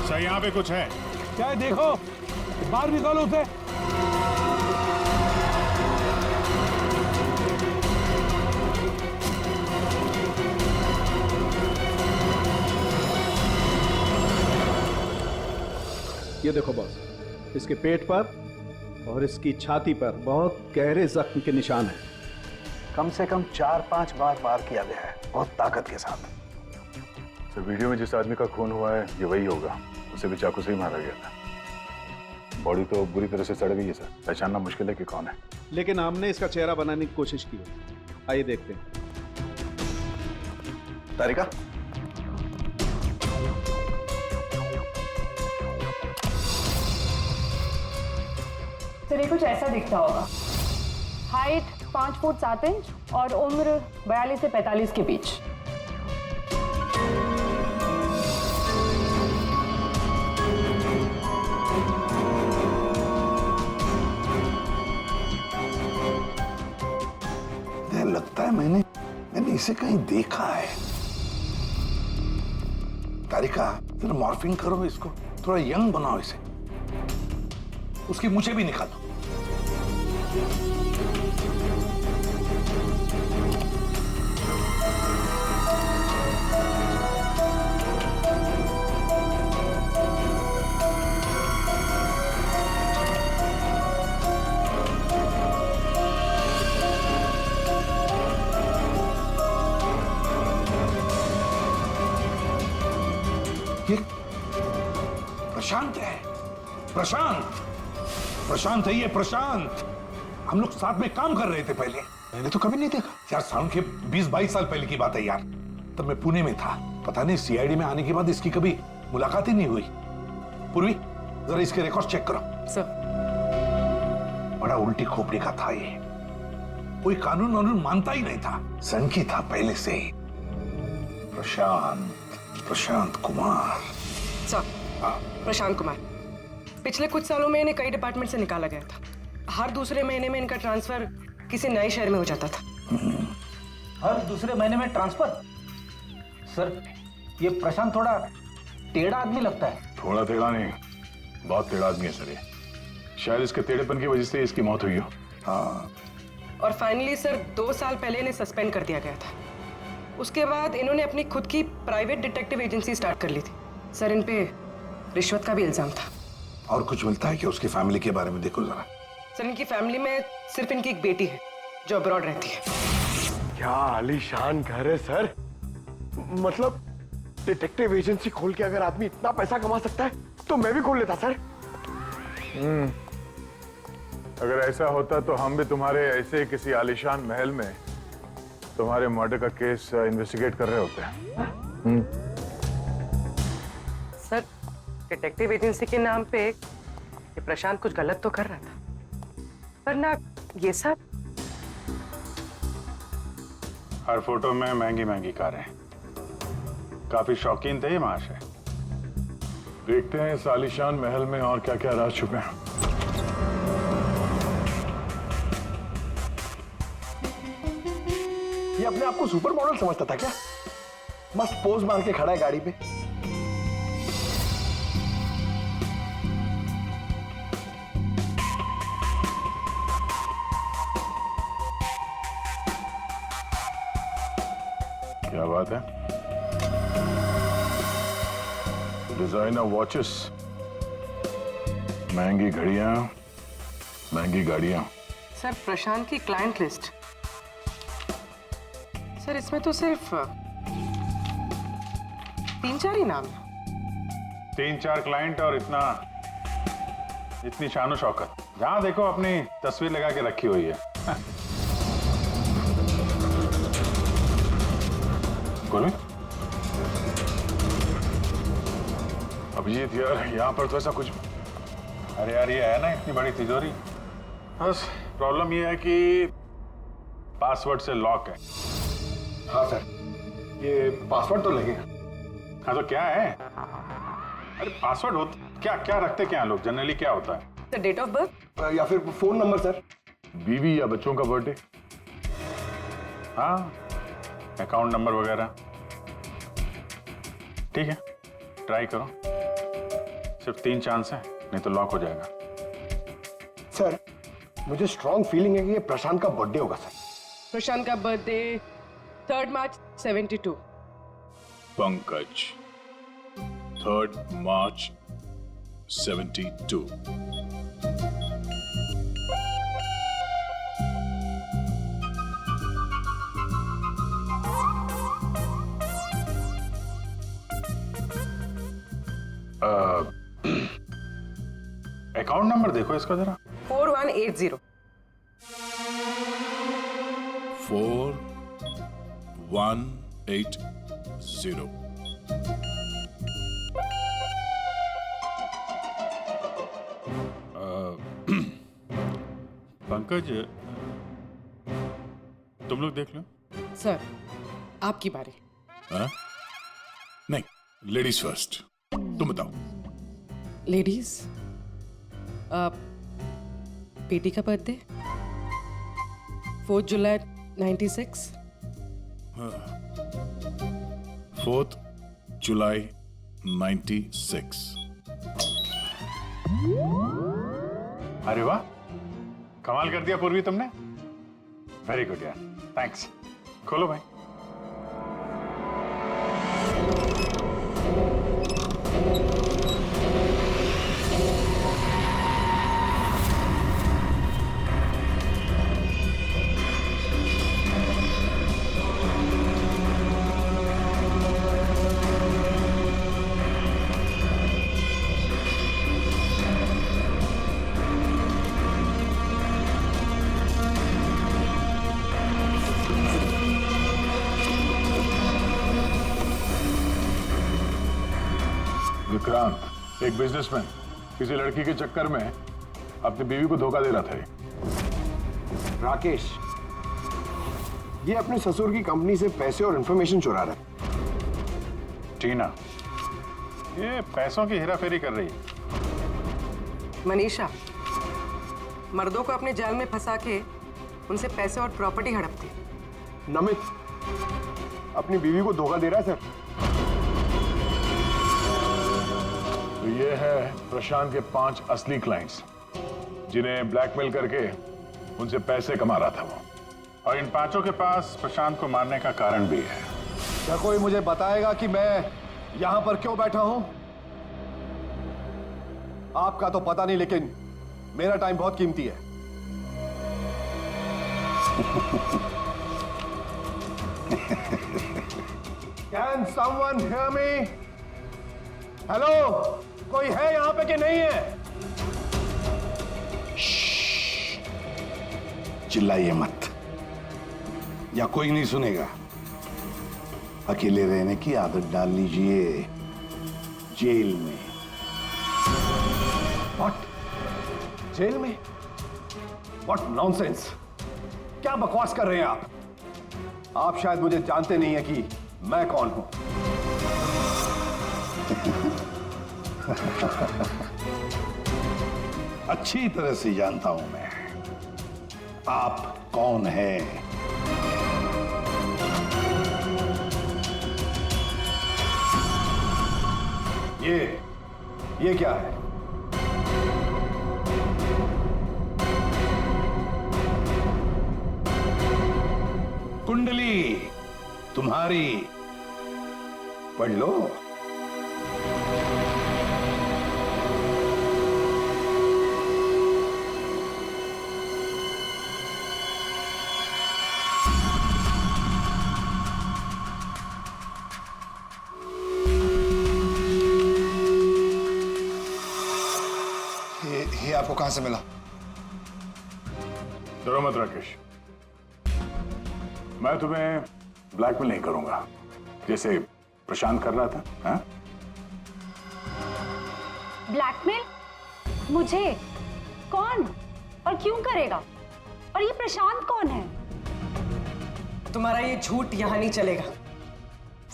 Sir यहाँ पे कुछ है। क्या है देखो, बाहर निकालो उसे। ये देखो बॉस, इसके पेट पर और इसकी छाती पर बहुत गहरे जख्म के निशान हैं। कम से कम 4-5 बार वार किया गया है, बहुत ताकत के साथ। सर वीडियो में जिस आदमी का खून हुआ है ये वही होगा, उसे भी चाकू से ही मारा गया था। बॉडी तो बुरी तरह से सड़ गई है सर, पहचानना मुश्किल है कि कौन है। लेकिन हमने इसका चेहरा बनाने की कोशिश की है। आइए देखते हैं। तारिका, सर ये कुछ ऐसा दिखता होगा। हाइट 5 फुट 7 इंच और उम्र 42 से 45 के बीच। लगता है मैंने इसे कहीं देखा है। तारिका, जरा मॉर्फिंग करो इसको, थोड़ा यंग बनाओ इसे। उसकी मूछें भी निकालो। ये प्रशांत है, प्रशांत है ये, प्रशांत। हम लोग साथ में काम कर रहे थे पहले। मैंने तो कभी नहीं देखा यार, साउंड के 20-22 साल पहले की बात है यार। तब मैं पुणे में था, पता नहीं सीआईडी में आने के बाद इसकी कभी मुलाकात ही नहीं हुई। पूर्वी, जरा इसके रिकॉर्ड चेक करो। सर। बड़ा उल्टी खोपड़ी का था ये, कोई कानून वानून मानता ही नहीं था, सनकी था पहले से ही। प्रशांत कुमार। सर, प्रशांत कुमार पिछले कुछ सालों में इन्हें कई डिपार्टमेंट से निकाला गया था। हर दूसरे महीने में इनका ट्रांसफर किसी नए शहर में हो जाता था। हर दूसरे महीने में ट्रांसफर? सर, ये प्रशांत थोड़ा टेढ़ा आदमी लगता है। थोड़ा टेढ़ा नहीं, बहुत टेढ़ा आदमी है सर ये। शायद इसके टेढ़ेपन की वजह से इसकी मौत हुई हो। हाँ, और फाइनली सर 2 साल पहले इन्हें सस्पेंड कर दिया गया था। उसके बाद इन्होंने अपनी खुद की प्राइवेट डिटेक्टिव एजेंसी स्टार्ट कर ली थी। सर, इन पे रिश्वत का भी इल्जाम था। और कुछ मिलता है कि उसकी फैमिली के बारे में देखो जरा। सर, इनकी फैमिली में सिर्फ इनकी एक बेटी है जो अब्रॉड रहती है। क्या आलीशान घर है सर। मतलब डिटेक्टिव एजेंसी खोल के अगर आदमी इतना पैसा कमा सकता है तो मैं भी खोल लेता सर। अगर ऐसा होता तो हम भी तुम्हारे ऐसे किसी आलीशान महल में तुम्हारे मर्डर का केस इन्वेस्टिगेट कर रहे होते हैं। सर, डिटेक्टिव एजेंसी के नाम पे ये प्रशांत कुछ गलत तो कर रहा था, पर ना ये सब। हर फोटो में महंगी महंगी कारें, काफी शौकीन थे ये महाशय। देखते हैं इस आलीशान महल में और क्या क्या राज छुपे हैं। ये अपने आप को सुपर मॉडल समझता था क्या? मस्त पोज मार के खड़ा है गाड़ी पे। क्या बात है? डिजाइनर वॉचेस, महंगी घड़ियां, महंगी गाड़ियां। सर, प्रशांत की क्लाइंट लिस्ट। सर, इसमें तो सिर्फ 3-4 ही नाम है। 3-4 क्लाइंट और इतनी शानो शौकत। जहां देखो अपनी तस्वीर लगा के रखी हुई है। बोलो अभिजीत यार, यहाँ पर तो ऐसा कुछ। अरे यार, ये है ना इतनी बड़ी तिजोरी, बस प्रॉब्लम ये है कि पासवर्ड से लॉक है। हाँ सर, ये पासवर्ड तो लगेगा। हाँ तो क्या है? अरे पासवर्ड हो क्या क्या रखते क्या लोग जनरली, क्या होता है? सर, डेट ऑफ बर्थ या फिर फोन नंबर सर। बीवी या बच्चों का बर्थडे, हाँ, अकाउंट नंबर वगैरह। ठीक है, ट्राई करो। सिर्फ 3 चांस है, नहीं तो लॉक हो जाएगा। सर मुझे स्ट्रॉन्ग फीलिंग है कि ये प्रशांत का बर्थडे होगा सर। प्रशांत का बर्थडे 3 मार्च 72। पंकज 3 मार्च 72। अकाउंट नंबर देखो इसका जरा। 4180। 4180। पंकज तुम लोग देख लो। सर आपकी बारी। हाँ? नहीं, लेडीज फर्स्ट। तुम बताओ। लेडीज, बेटी का बर्थडे 4 जुलाई 96। 4 जुलाई 96। अरे वाह, कमाल कर दिया पूर्वी तुमने। वेरी गुड यार, थैंक्स। खोलो भाई। विक्रांत एक बिजनेसमैन किसी लड़की के चक्कर में अपनी बीवी को धोखा दे रहा था। राकेश ये अपने ससुर की कंपनी से पैसे और इंफॉर्मेशन चुरा रहा है। टीना ये पैसों की हेराफेरी कर रही है। मनीषा मर्दों को अपने जाल में फंसा के उनसे पैसे और प्रॉपर्टी हड़पती। नमित अपनी बीवी को धोखा दे रहा है सर। तो ये है प्रशांत के 5 असली क्लाइंट्स जिन्हें ब्लैकमेल करके उनसे पैसे कमा रहा था वो। और इन 5 के पास प्रशांत को मारने का कारण भी है। क्या कोई मुझे बताएगा कि मैं यहां पर क्यों बैठा हूं? आपका तो पता नहीं, लेकिन मेरा टाइम बहुत कीमती है। Can someone hear me? Hello, कोई है यहां पे कि नहीं है? चिल्लाइए मत, या कोई नहीं सुनेगा। अकेले रहने की आदत डाल लीजिए जेल में। What? जेल में? What nonsense? क्या बकवास कर रहे हैं आप? आप शायद मुझे जानते नहीं है कि मैं कौन हूं। अच्छी तरह से जानता हूं मैं आप कौन हैं। ये क्या है? कुंडली तुम्हारी, पढ़ लो। ये आपको कहां से मिला? डरो मत राकेश, मैं तुम्हें ब्लैकमेल नहीं करूंगा जैसे प्रशांत कर रहा था। हाँ? ब्लैकमेल? मुझे? कौन और क्यों करेगा? और ये प्रशांत कौन है? तुम्हारा ये झूठ यहां नहीं चलेगा,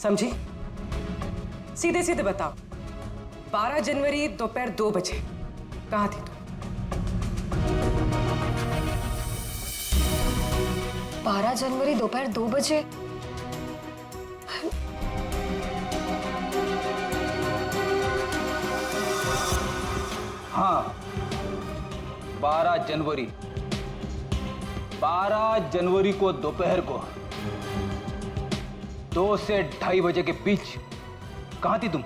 समझी? सीधे सीधे बताओ, 12 जनवरी दोपहर 2 बजे कहां थी तुम? 12 जनवरी दोपहर 2 बजे? जनवरी 12 जनवरी को दोपहर को 2 से 2:30 बजे के बीच कहां थी तुम?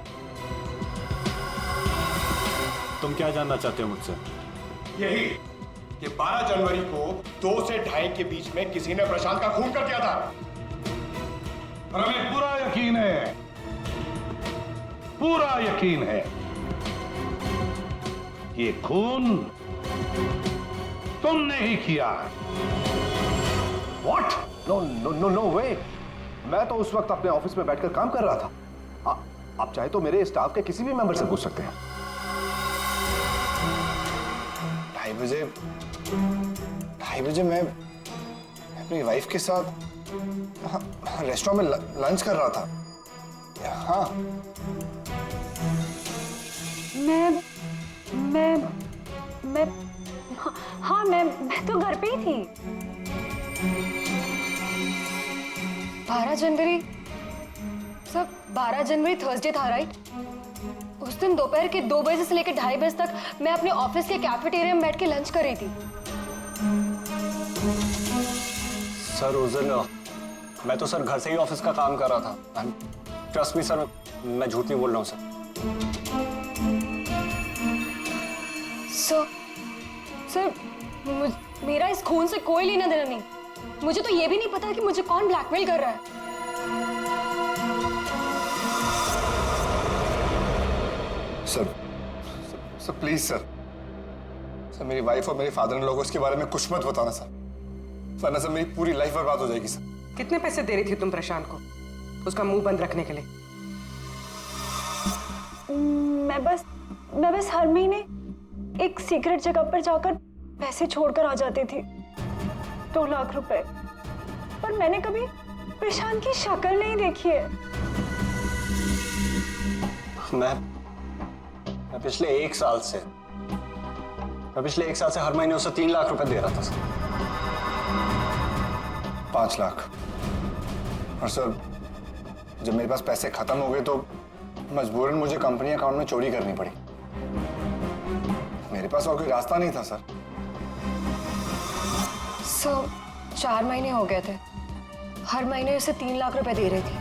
तुम क्या जानना चाहते हो मुझसे? यही कि 12 जनवरी को 2 से 2:30 के बीच में किसी ने प्रशांत का खून कर दिया था। और हमें पूरा यकीन है कि ये खून तुमने ही किया। What? No way! मैं तो उस वक्त अपने ऑफिस में बैठकर काम कर रहा था। आप चाहे तो मेरे स्टाफ के किसी भी मेंबर से पूछ सकते हैं। 2:30 बजे मैं अपनी वाइफ के साथ रेस्टोरेंट में लंच कर रहा था। हाँ, मैं तो घर पे ही थी। 12 जनवरी सर, 12 जनवरी थर्सडे था, राइट? उस दिन दोपहर के 2 बजे से लेकर 2:30 बजे तक मैं अपने ऑफिस के कैफेटेरिया में बैठ के लंच कर रही थी। सर उस दिन मैं तो सर घर से ही ऑफिस का काम कर रहा था। ट्रस्ट मी सर, मैं झूठ नहीं बोल रहा हूँ सर। सर, मेरा इस खून से कोई लेना देना नहीं। मुझे तो ये भी नहीं पता कि मुझे कौन ब्लैकमेल कर रहा है। सर प्लीज सर, मेरी वाइफ और मेरे फादर इन लोगों इसके बारे में कुछ मत बताना सर, वरना सर मेरी पूरी लाइफ बर्बाद हो जाएगी सर। कितने पैसे दे रही थी तुम प्रशांत को उसका मुंह बंद रखने के लिए? मैं बस हर महीने एक सीक्रेट जगह पर जाकर पैसे छोड़कर आ जाती थी, 2 लाख रुपए। पर मैंने कभी प्रशांत की शक्ल नहीं देखी है। मैं पिछले 1 साल से हर महीने उसे 3 लाख रुपए दे रहा था सर। 5 लाख। और सर जब मेरे पास पैसे खत्म हो गए तो मजबूरन मुझे कंपनी अकाउंट में चोरी करनी पड़ी। मेरे पास और कोई रास्ता नहीं था सर। 4 महीने हो गए थे, हर महीने उसे 3 लाख रुपए दे रही थी।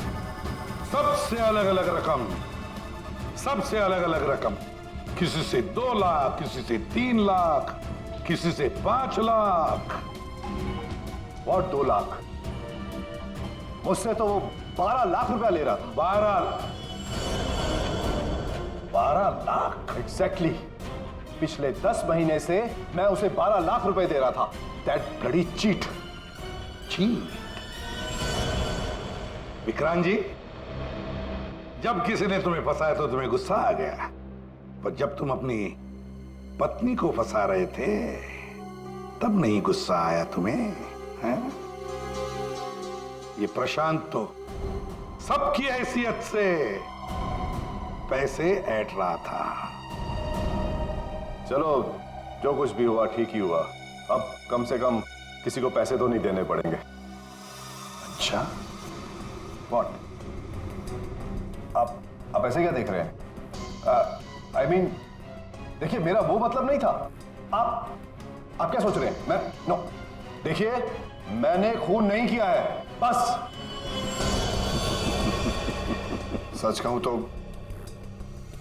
सबसे अलग अलग रकम, किसी से 2 लाख, किसी से 3 लाख, किसी से 5 लाख। और 2 लाख? मुझसे तो वो 12 लाख रुपया ले रहा था। 12 लाख? एग्जैक्टली। पिछले 10 महीने से मैं उसे 12 लाख रुपए दे रहा था। That bloody cheat. Vikrant ji, जब किसी ने तुम्हें फंसाया तो तुम्हें गुस्सा आ गया, पर जब तुम अपनी पत्नी को फंसा रहे थे तब नहीं गुस्सा आया तुम्हें, हैं? ये प्रशांत तो सबकी हैसियत से पैसे ऐंठ रहा था। चलो, जो कुछ भी हुआ ठीक ही हुआ। अब कम से कम किसी को पैसे तो नहीं देने पड़ेंगे। अच्छा, व्हाट? आप ऐसे क्या देख रहे हैं? I mean, देखिए, मेरा वो मतलब नहीं था। आप क्या सोच रहे हैं? नो, देखिए, मैंने खून नहीं किया है, बस। सच कहूं तो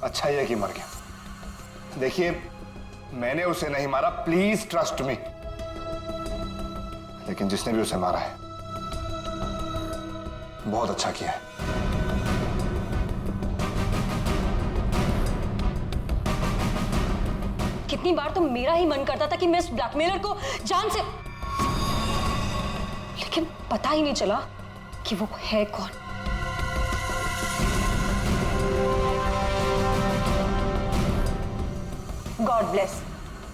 अच्छा ही है कि मर गया। देखिए, मैंने उसे नहीं मारा, प्लीज ट्रस्ट मी। लेकिन जिसने भी उसे मारा है बहुत अच्छा किया है। कितनी बार तो मेरा ही मन करता था कि मैं इस ब्लैकमेलर को जान से, लेकिन पता ही नहीं चला कि वो है कौन। गॉड ब्लेस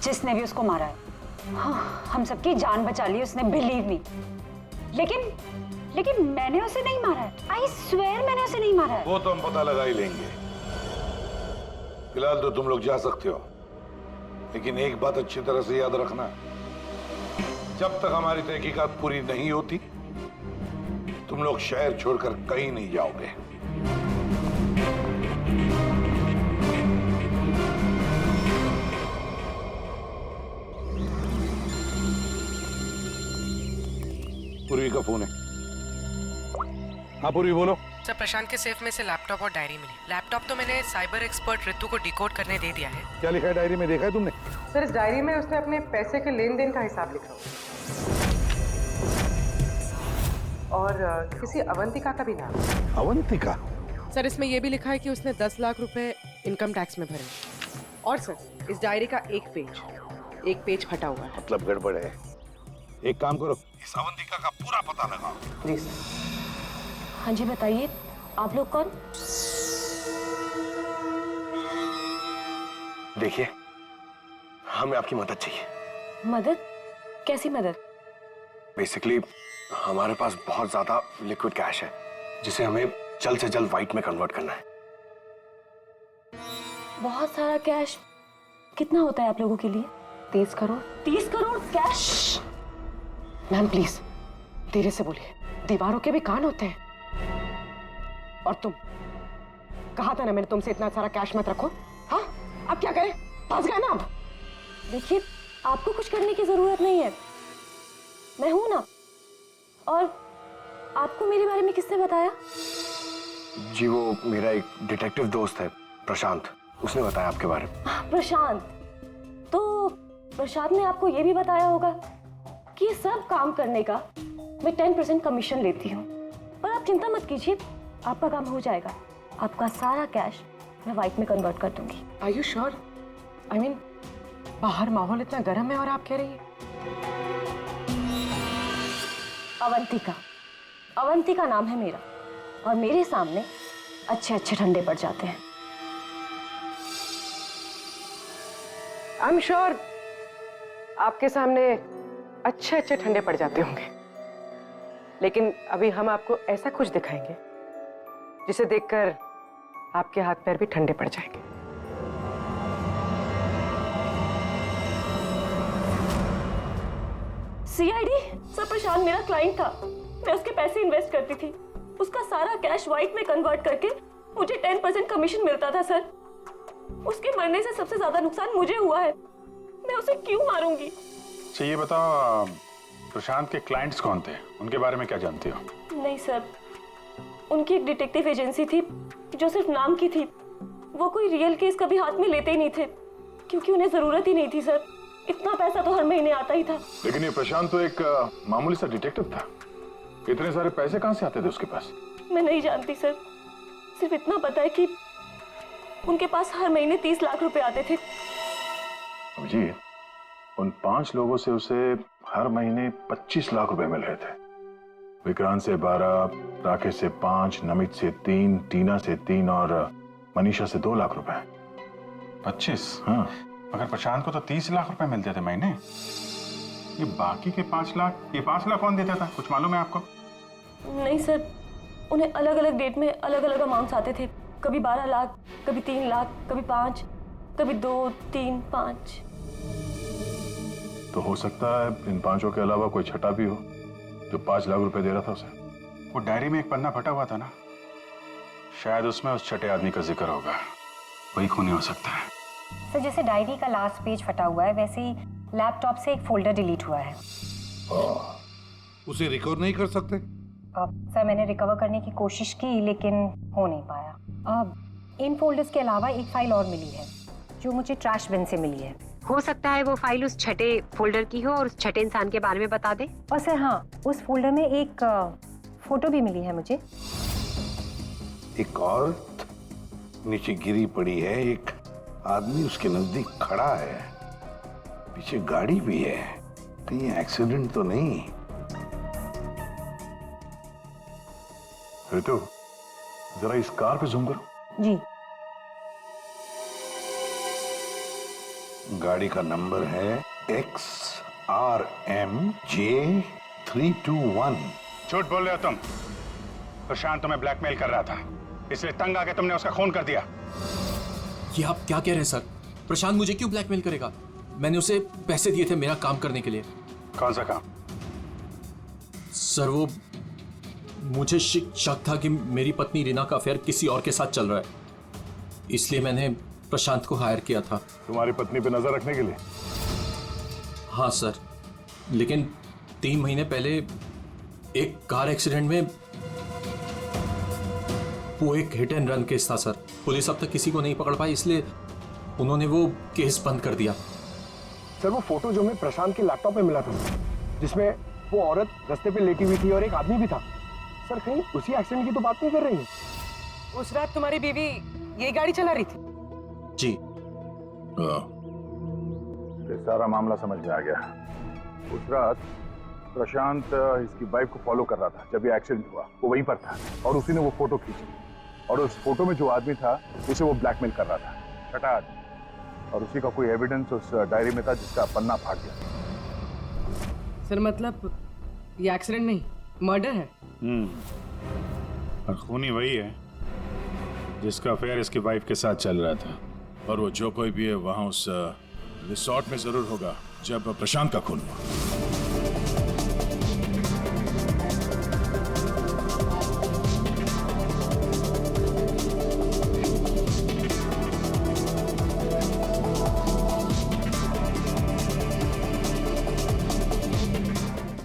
जिसने भी उसको मारा है। हाँ, हम सबकी जान बचा ली उसने, बिलीव मी। लेकिन मैंने उसे नहीं मारा है। आई स्वेयर मैंने उसे नहीं मारा है। वो तो हम पता लगा ही लेंगे। फिलहाल तो तुम लोग जा सकते हो, लेकिन एक बात अच्छी तरह से याद रखना, जब तक हमारी तहकीकात पूरी नहीं होती तुम लोग शहर छोड़कर कहीं नहीं जाओगे। पूर्वी का फोन है। हाँ पूर्वी बोलो। सर प्रशांत के सेफ में से लैपटॉप और डायरी मिली। लैपटॉप तो मैंने साइबर एक्सपर्ट ऋतु को डिकोड करने दे दिया है। क्या लिखा है डायरी में, देखा है तुमने? सर इस डायरी में उसने अपने पैसे के लेन देन का हिसाब लिखा और किसी अवंतिका का भी नाम। अवंतिका? सर इसमें यह भी लिखा है कि उसने 10 लाख रुपए इनकम टैक्स में भरे। और सर इस डायरी का एक पेज फटा हुआ है। मतलब गड़बड़ है। एक काम करो, इस अवंतिका का पूरा पता लगाओ। जी सर। हाँ जी बताइए, आप लोग कौन? देखिए, हमें आपकी मदद चाहिए। मदद? कैसी मदद? बेसिकली हमारे पास बहुत ज्यादा लिक्विड कैश है जिसे हमें जल्द से जल्द व्हाइट में कन्वर्ट करना है। बहुत सारा कैश? कितना होता है आप लोगों के लिए? 30 crore. 30 crore cash? Ma'am please धीरे से बोलिए, दीवारों के भी कान होते हैं। और तुम, कहा था ना मैंने तुमसे इतना सारा कैश मत रखो। हाँ अब क्या करें, फंस गए ना अब। देखिए आपको कुछ करने की जरूरत नहीं है, मैं हूं ना। और आपको मेरे बारे में किसने बताया? जी वो मेरा एक डिटेक्टिव दोस्त है प्रशांत, उसने बताया आपके बारे में। प्रशांत? तो प्रशांत ने आपको यह भी बताया होगा कि ये सब काम करने का मैं 10% कमीशन लेती हूँ। पर आप चिंता मत कीजिए, आपका काम हो जाएगा। आपका सारा कैश मैं व्हाइट में कन्वर्ट कर दूंगी। Are you sure? I mean बाहर माहौल इतना गर्म है और आप कह रही हैं। अवंतिका नाम है मेरा, और मेरे सामने अच्छे अच्छे ठंडे पड़ जाते हैं। आई एम श्योर आपके सामने अच्छे अच्छे ठंडे पड़ जाते होंगे, लेकिन अभी हम आपको ऐसा कुछ दिखाएंगे जिसे देखकर आपके हाथ पैर भी ठंडे पड़ जाएंगे। सीआईडी? सर प्रशांत मेरा क्लाइंट था, मैं उसके पैसे इन्वेस्ट करती थी। उसका सारा कैश व्हाइट में कन्वर्ट करके मुझे 10% कमीशन मिलता था सर। उसके मरने से सबसे ज्यादा नुकसान मुझे हुआ है, मैं उसे क्यों मारूंगी? अच्छा ये बताओ, प्रशांत के क्लाइंट्स कौन थे, उनके बारे में क्या जानती हो? नहीं सर, उनकी एक डिटेक्टिव एजेंसी थी जो सिर्फ नाम की थी। वो कोई रियल केस कभी हाथ में लेते ही नहीं थे, क्योंकि उन्हें जरूरत ही नहीं थी सर। इतना पैसा तो हर महीने आता ही था। लेकिन ये प्रशांत तो एक मामूली सा डिटेक्टिव था, इतने सारे पैसे कहां से आते थे उसके पास? मैं नहीं जानती सर, सिर्फ इतना पता है कि उनके पास हर महीने 30 लाख रुपए आते थे। जी, उन 5 लोगों से उसे हर महीने 25 लाख रुपए मिल रहे थे। विक्रांत से 12, राकेश से 5, नमित से 3, टीना से 3 और मनीषा से 2 लाख रुपए। 25? हाँ। मगर प्रशांत को तो 30 लाख रुपए मिलते थे महीने। ये बाकी के 5 लाख, ये 5 लाख कौन देता था, कुछ मालूम है आपको? नहीं सर, उन्हें अलग अलग डेट में अलग अलग अमाउंट्स आते थे। कभी 12 लाख, कभी 3 लाख, कभी 5, कभी 2, 3, 5। तो हो सकता है इन 5 के अलावा कोई छठा भी हो जो 5 लाख रुपए दे रहा था उसे। वो डायरी में एक पन्ना फटा हुआ था ना, शायद उसमें उस छठे आदमी का जिक्र होगा, वही खूनी हो सकता है। सर जैसे डायरी का लास्ट पेज फटा हुआ है, वैसे ही लैपटॉप से एक फोल्डर डिलीट हुआ है। उसे रिकवर नहीं कर सकते? सर मैंने रिकवर करने की कोशिश की लेकिन हो नहीं पाया। इन फोल्डर्स के अलावा एक फाइल और मिली है जो मुझे ट्रैश बिन से मिली है। हो सकता है वो फाइल उस छठे फोल्डर की हो और उस छठे इंसान के बारे में बता दे। और सर हाँ, उस फोल्डर में एक फोटो भी मिली है मुझे। एक औरत नीचे गिरी पड़ी है, एक आदमी उसके नजदीक खड़ा है, पीछे गाड़ी भी है। कहीं एक्सीडेंट तो नहीं? ऋतु, जरा इस कार पे जूम करो। जी। गाड़ी का नंबर है XRMJ321। झूठ बोल रहे हो तुम। प्रशांत तुम्हें ब्लैकमेल कर रहा था, इसलिए तंग आके तुमने उसका खून कर दिया। ये आप क्या कह रहे हैं सर? प्रशांत मुझे क्यों ब्लैकमेल करेगा? मैंने उसे पैसे दिए थे मेरा काम करने के लिए। कौन सा काम? सर वो मुझे शक था कि मेरी पत्नी रीना का अफेयर किसी और के साथ चल रहा है, इसलिए मैंने प्रशांत को हायर किया था। तुम्हारी पत्नी पे नजर रखने के लिए? हाँ सर, लेकिन 3 महीने पहले एक कार एक्सीडेंट में, वो एक हिट एंड रन केस था सर। पुलिस अब तक किसी को नहीं पकड़ पाई, इसलिए उन्होंने वो केस बंद कर दिया। सर वो फोटो जो हमें प्रशांत के लैपटॉप में मिला था, जिसमें वो औरत रास्ते पे लेटी हुई थी और एक आदमी भी था, सर कहीं उसी एक्सीडेंट की तो बात नहीं कर रही है? उस रात तुम्हारी बीवी ये गाड़ी चला रही थी? जी। ये सारा मामला समझ में आ गया। उस रात प्रशांत इसकी वाइफ को फॉलो कर रहा था। जब ये एक्सीडेंट हुआ वो वहीं पर था और उसी ने वो फोटो खींची, और उस फोटो में जो आदमी था उसे वो ब्लैकमेल कर रहा था, छठा आदमी। और उसी का कोई एविडेंस उस डायरी में था जिसका पन्ना फाड़ गया। सर मतलब ये एक्सीडेंट नहीं, मर्डर है। और खूनी वही है जिसका अफेयर इसकी वाइफ के साथ चल रहा था। और वो जो कोई भी है वहां उस रिसोर्ट में जरूर होगा जब प्रशांत का खून हुआ।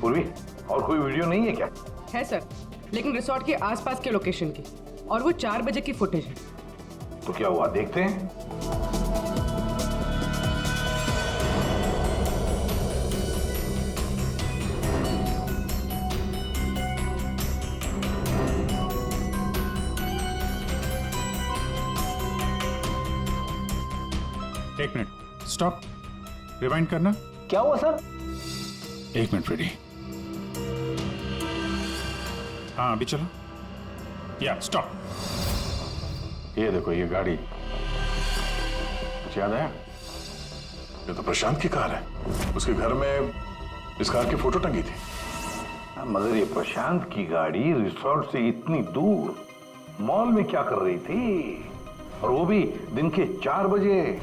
पूर्वी, और कोई वीडियो नहीं है क्या? है सर, लेकिन रिसोर्ट के आसपास के लोकेशन की, और वो 4 बजे की फुटेज है। तो क्या हुआ, देखते हैं? एक मिनट, स्टॉप, रिवाइंड करना। क्या हुआ सर? एक मिनट रेडी। हाँ अभी चलो। या स्टॉप। ये देखो ये गाड़ी, कुछ याद आया? ये तो प्रशांत की कार है। उसके घर में इस कार की फोटो टंगी थी। मगर ये प्रशांत की गाड़ी रिसोर्ट से इतनी दूर मॉल में क्या कर रही थी, और वो भी दिन के 4 बजे?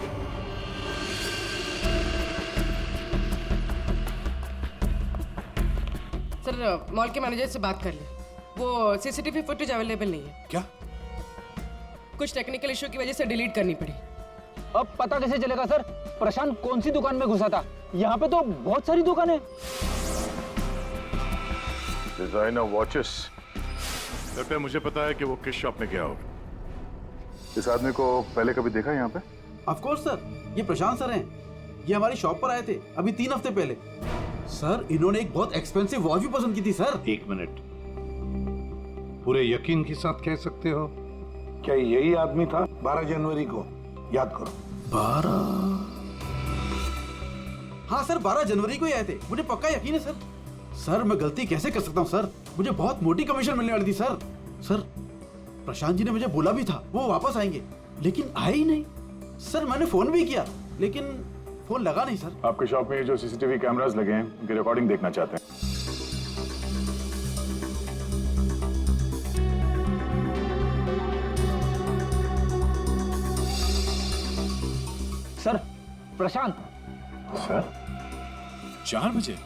सर मॉल के मैनेजर से बात कर ले, वो सीसीटीवी फुटेज अवेलेबल नहीं है। क्या? कुछ टेक्निकल इशू की वजह से डिलीट करनी पड़ी। अब पता कैसे चलेगा सर प्रशांत कौन सी दुकान में घुसा था? यहाँ पे तो बहुत सारी दुकानें। Designer watches. कृपया मुझे पता है कि वो किस शॉप में गया होगा। इस आदमी को पहले कभी देखा यहाँ पे? ऑफ कोर्स सर, ये प्रशांत सर हैं। ये हमारी शॉप पर आए थे अभी 3 हफ्ते पहले। सर इन्होंने एक बहुत एक्सपेंसिव वॉच भी पसंद की थी सर। 1 मिनट, पूरे यकीन के साथ कह सकते हो क्या यही आदमी था 12 जनवरी को? याद करो। 12? हाँ सर, 12 जनवरी को ही आए थे, मुझे पक्का यकीन है सर। सर मैं गलती कैसे कर सकता हूँ सर, मुझे बहुत मोटी कमीशन मिलने वाली थी सर। सर प्रशांत जी ने मुझे बोला भी था वो वापस आएंगे, लेकिन आए ही नहीं। सर मैंने फोन भी किया लेकिन फोन लगा नहीं सर। आपके शॉप में जो सीसीटीवी कैमरास लगे हैं उनकी रिकॉर्डिंग देखना चाहते हैं। सर प्रशांत। सर 4 बजे?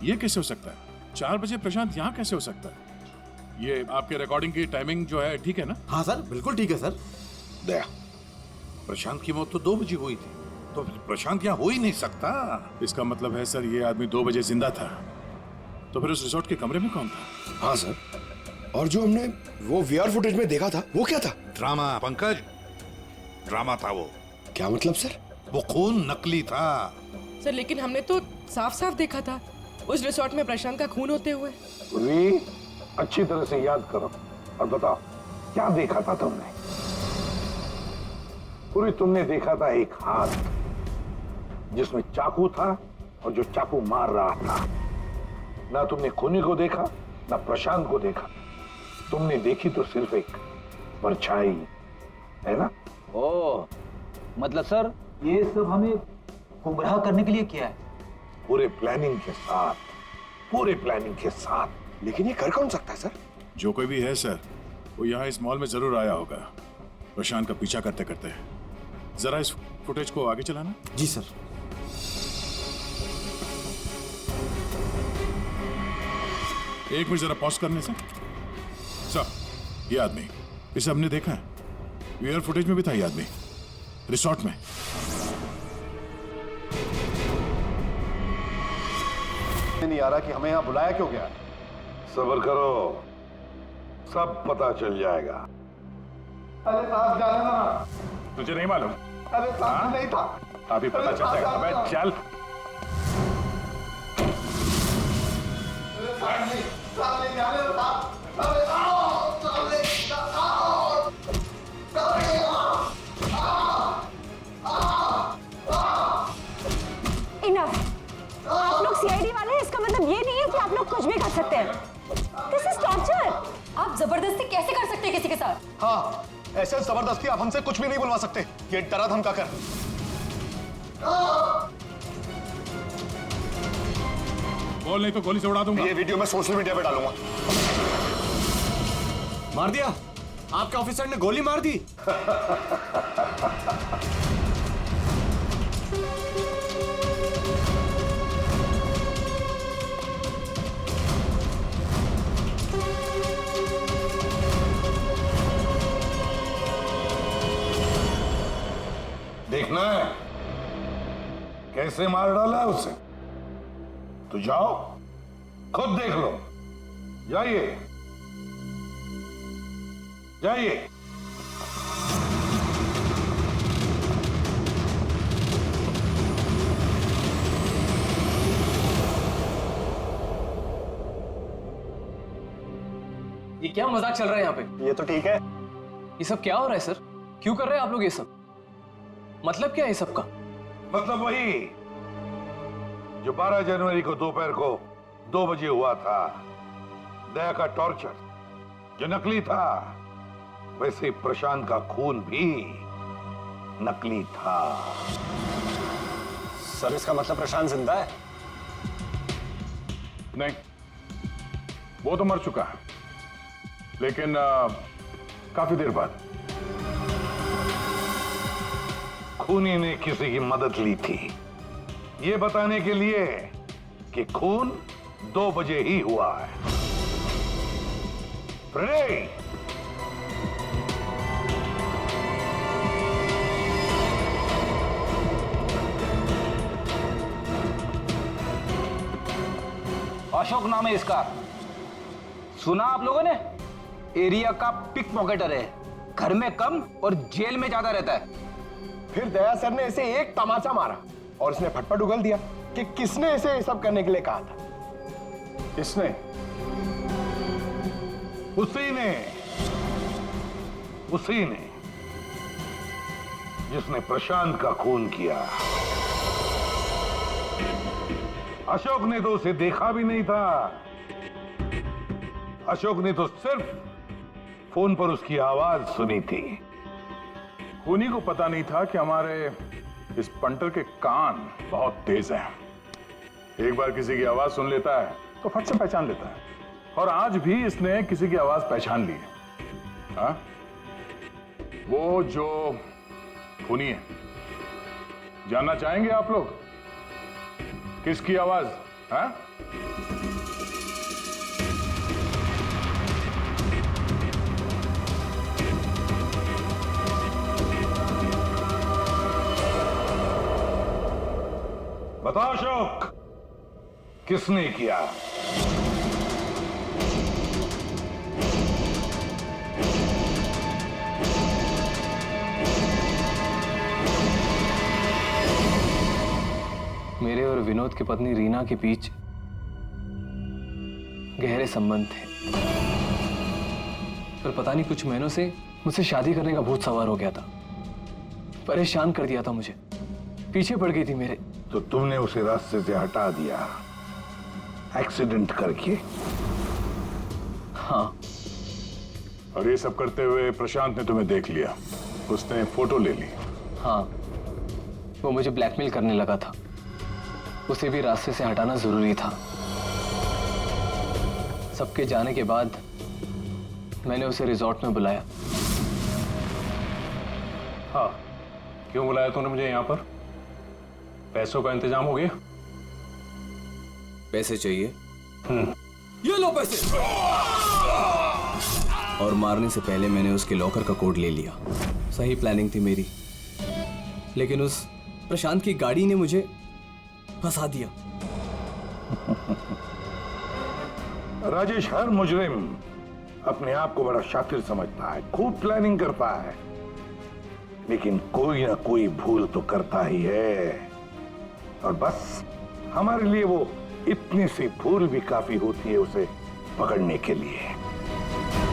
ये कैसे हो सकता है? 4 बजे प्रशांत यहाँ कैसे हो सकता है? ये आपके रिकॉर्डिंग की टाइमिंग जो है ठीक है ना? हाँ सर बिल्कुल ठीक है सर। दया, प्रशांत की मौत तो 2 बजे हुई थी, तो प्रशांत यहाँ हो ही नहीं सकता। इसका मतलब है सर ये आदमी 2 बजे जिंदा था, तो फिर उस रिसोर्ट के कमरे में कौन था? हाँ सर, और जो हमने वो वीआर फुटेज में देखा था वो क्या था? ड्रामा पंकज, ड्रामा था वो। क्या मतलब सर? वो खून नकली था। सर लेकिन हमने तो साफ साफ देखा था उस रिसोर्ट में प्रशांत का खून होते हुए। पूर्वी, अच्छी तरह से याद करो और बताओ क्या देखा था तुमने? पूरी तुमने देखा था एक हाथ जिसमें चाकू था और जो चाकू मार रहा था। ना तुमने खूनी को देखा ना प्रशांत को देखा, तुमने देखी तो सिर्फ एक परछाई, है ना? ओ मतलब सर ये सब हमें गुमराह करने के लिए किया है? पूरे प्लानिंग के साथ, पूरे प्लानिंग के साथ। लेकिन ये कर कौन सकता है सर? जो कोई भी है सर, वो यहाँ इस मॉल में जरूर आया होगा प्रशांत का पीछा करते करते। जरा इस फुटेज को आगे चलाना। जी सर। एक मिनट जरा पॉज करने से। सर ये आदमी, इसे हमने देखा है, वीआर फुटेज में भी था ये आदमी रिसोर्ट में। नहीं आ रहा कि हमें यहाँ बुलाया क्यों गया? सब्र करो, सब पता चल जाएगा। अरे साहब जाने ना। तुझे नहीं मालूम? अरे साहब नहीं था। अभी पता चल जाएगा। अबे चल। साहब नहीं जाने दो साहब। अरे आओ, साहब नहीं, आओ, इनफ। आप लोग सीआईडी वाले हैं, इसका मतलब ये नहीं है कि आप लोग कुछ भी कर सकते हैं। This is torture. आप जबरदस्ती कैसे कर सकते हैं किसी के साथ? हाँ, ऐसे जबरदस्ती आप हमसे कुछ भी नहीं बुलवा सकते। ये डरा धमका कर। बोल, नहीं तो गोली से उड़ा दूंगा। ये वीडियो मैं सोशल मीडिया पे डालूंगा। मार दिया? आपके ऑफिसर ने गोली मार दी? देखना है कैसे मार डाला है उसे? तो जाओ, खुद देख लो। जाइए जाइए। ये क्या मजाक चल रहा है यहाँ पे? ये तो ठीक है। ये सब क्या हो रहा है सर? क्यों कर रहे हैं आप लोग ये सब? मतलब क्या है ये सब का? मतलब वही जो 12 जनवरी को दोपहर को 2 बजे हुआ था, दया का टॉर्चर जो नकली था, वैसे ही प्रशांत का खून भी नकली था। सर इसका मतलब प्रशांत जिंदा है? नहीं, वो तो मर चुका है, लेकिन काफी देर बाद। खूनी ने किसी की मदद ली थी ये बताने के लिए कि खून 2 बजे ही हुआ है। फ्रेडे, अशोक नाम है इसका। सुना आप लोगों ने? एरिया का पिक पॉकेटर है, घर में कम और जेल में ज्यादा रहता है। फिर दया सर ने इसे एक तमाचा मारा और इसने फटफट उगल दिया कि किसने इसे ये सब करने के लिए कहा था। इसने? उसी ने जिसने प्रशांत का खून किया। अशोक ने तो उसे देखा भी नहीं था। अशोक ने तो सिर्फ फोन पर उसकी आवाज सुनी थी। खूनी को पता नहीं था कि हमारे इस पंटर के कान बहुत तेज हैं। एक बार किसी की आवाज सुन लेता है तो फट से पहचान लेता है, और आज भी इसने किसी की आवाज पहचान ली है। हाँ? वो जो खूनी है, जानना चाहेंगे आप लोग किसकी आवाज? हाँ? बताओ अशोक, किसने किया? मेरे और विनोद की पत्नी रीना के बीच गहरे संबंध थे, पर पता नहीं कुछ महीनों से मुझसे शादी करने का भूत सवार हो गया था। परेशान कर दिया था मुझे, पीछे पड़ गई थी मेरे। तो तुमने उसे रास्ते से हटा दिया एक्सीडेंट करके? हाँ। और ये सब करते हुए प्रशांत ने तुम्हें देख लिया, उसने फोटो ले ली? हाँ, वो मुझे ब्लैकमेल करने लगा था। उसे भी रास्ते से हटाना जरूरी था। सबके जाने के बाद मैंने उसे रिजॉर्ट में बुलाया। हाँ, क्यों बुलाया तूने मुझे यहाँ पर? पैसों का इंतजाम हो गया? पैसे चाहिए? ये लो पैसे। और मारने से पहले मैंने उसके लॉकर का कोड ले लिया। सही प्लानिंग थी मेरी, लेकिन उस प्रशांत की गाड़ी ने मुझे फंसा दिया। राजेश हर मुजरिम अपने आप को बड़ा शातिर समझता है, खूब प्लानिंग करता है, लेकिन कोई ना कोई भूल तो करता ही है। और बस हमारे लिए वो इतनी सी भूल भी काफी होती है उसे पकड़ने के लिए।